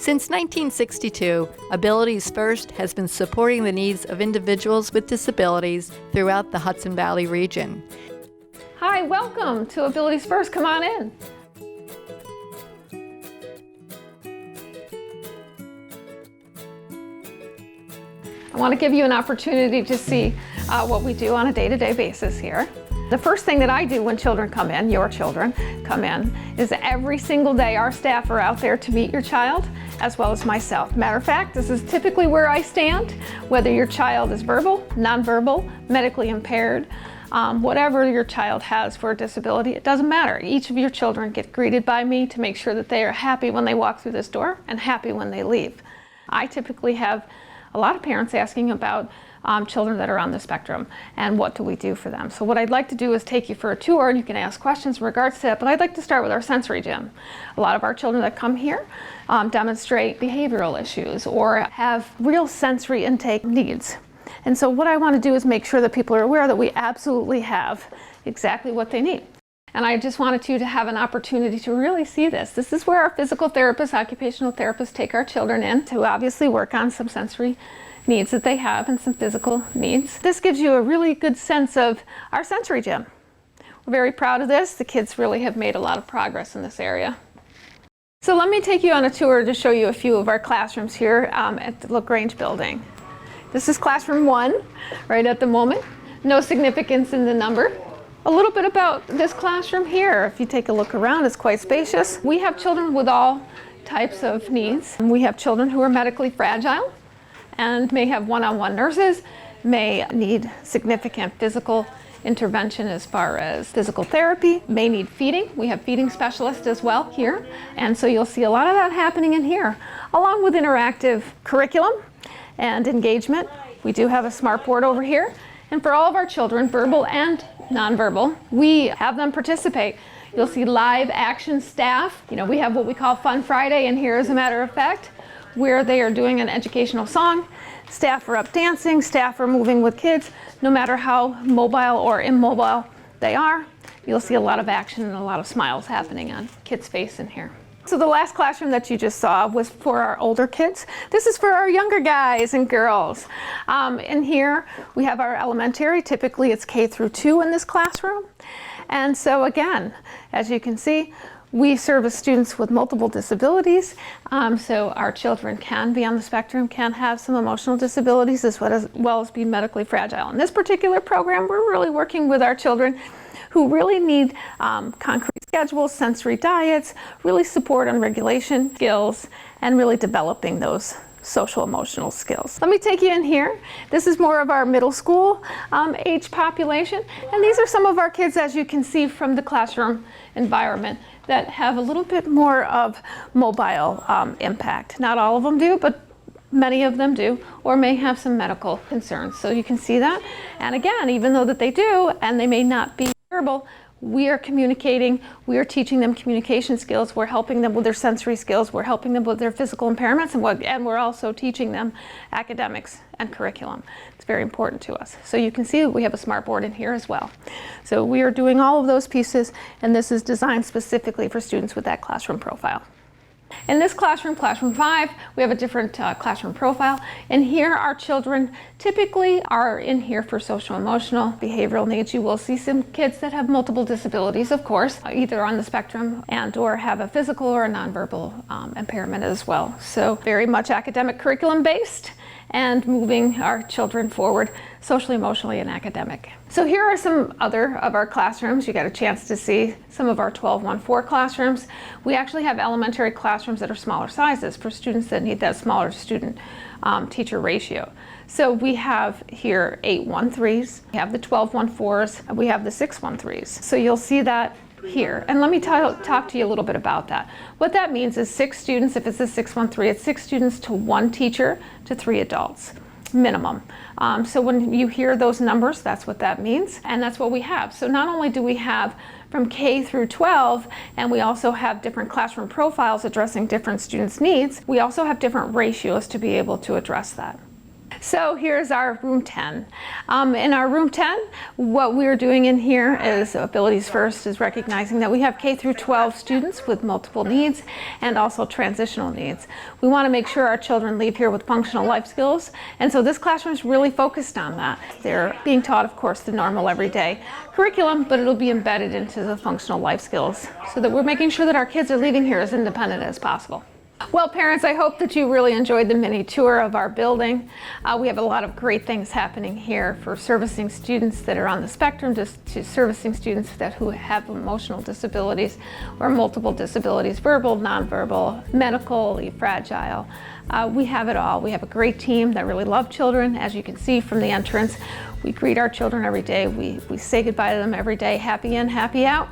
Since 1962, Abilities First has been supporting the needs of individuals with disabilities throughout the Hudson Valley region. Hi, welcome to Abilities First. Come on in. I want to give you an opportunity to see what we do on a day-to-day basis here. The first thing that I do when children come in, your children come in, is every single day our staff are out there to meet your child as well as myself. Matter of fact, this is typically where I stand, whether your child is verbal, nonverbal, medically impaired, whatever your child has for a disability, it doesn't matter. Each of your children get greeted by me to make sure that they are happy when they walk through this door and happy when they leave. I typically have a lot of parents asking about children that are on the spectrum and what do we do for them. So what I'd like to do is take you for a tour, and you can ask questions in regards to that, but I'd like to start with our sensory gym. A lot of our children that come here demonstrate behavioral issues or have real sensory intake needs. And so what I want to do is make sure that people are aware that we absolutely have exactly what they need. And I just wanted you to have an opportunity to really see this. This is where our physical therapists, occupational therapists take our children in to obviously work on some sensory needs that they have and some physical needs. This gives you a really good sense of our sensory gym. We're very proud of this. The kids really have made a lot of progress in this area. So let me take you on a tour to show you a few of our classrooms here at the Lagrange building. This is classroom 1 right at the moment. No significance in the number. A little bit about this classroom here. If you take a look around, it's quite spacious. We have children with all types of needs. We have children who are medically fragile and may have one-on-one nurses, may need significant physical intervention as far as physical therapy, may need feeding. We have feeding specialists as well here. And so you'll see a lot of that happening in here, along with interactive curriculum and engagement. We do have a smart board over here. And for all of our children, verbal and nonverbal, we have them participate. You'll see live action staff. You know, we have what we call Fun Friday in here, as a matter of fact, where they are doing an educational song. Staff are up dancing, staff are moving with kids. No matter how mobile or immobile they are, you'll see a lot of action and a lot of smiles happening on kids' face in here. So the last classroom that you just saw was for our older kids. This is for our younger guys and girls. In here, we have our elementary. Typically, it's K through 2 in this classroom. And so again, as you can see, we service students with multiple disabilities. So our children can be on the spectrum, can have some emotional disabilities, as well as be medically fragile. In this particular program, we're really working with our children who really need concrete schedules, sensory diets, really support on regulation skills, and really developing those social emotional skills. Let me take you in here. This is more of our middle school age population, and these are some of our kids, as you can see from the classroom environment, that have a little bit more of mobile impact. Not all of them do, but many of them do, or may have some medical concerns. So you can see that. And again, even though that they do, and they may not be verbal, we are communicating, we are teaching them communication skills, we're helping them with their sensory skills, we're helping them with their physical impairments, and we're also teaching them academics and curriculum. It's very important to us. So you can see that we have a smart board in here as well. So we are doing all of those pieces, and this is designed specifically for students with that classroom profile. In this classroom, classroom 5, we have a different classroom profile. And here our children typically are in here for social emotional behavioral needs. You will see some kids that have multiple disabilities, of course, either on the spectrum and or have a physical or a nonverbal impairment as well. So very much academic curriculum based and moving our children forward socially, emotionally, and academic. So here are some other of our classrooms. You got a chance to see some of our 12-1-4 classrooms. We actually have elementary classrooms that are smaller sizes for students that need that smaller student teacher ratio. So we have here 8-1-3s, we have the 12-1-4s, and we have the 6-1-3s. So you'll see that here. And let me talk to you a little bit about that. What that means is 6 students, if it's a 6-1-3, it's 6 students to 1 teacher to 3 adults, minimum. So when you hear those numbers, that's what that means, and that's what we have. So not only do we have from K through 12, and we also have different classroom profiles addressing different students' needs, we also have different ratios to be able to address that. So here's our room 10. In our room 10, what we're doing in here is Abilities First is recognizing that we have K through 12 students with multiple needs and also transitional needs. We want to make sure our children leave here with functional life skills, and so this classroom is really focused on that. They're being taught, of course, the normal everyday curriculum, but it'll be embedded into the functional life skills so that we're making sure that our kids are leaving here as independent as possible. Well, parents, I hope that you really enjoyed the mini tour of our building. We have a lot of great things happening here, for servicing students that are on the spectrum to servicing students who have emotional disabilities or multiple disabilities, verbal, nonverbal, medically fragile. We have it all. We have a great team that really love children. As you can see from the entrance, we greet our children every day. We say goodbye to them every day, happy in, happy out.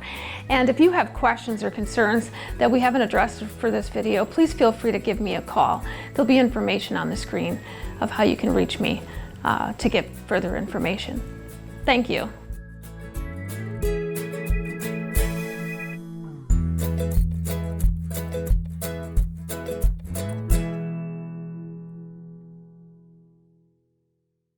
And if you have questions or concerns that we haven't addressed for this video, please feel free to give me a call. There'll be information on the screen of how you can reach me to get further information. Thank you.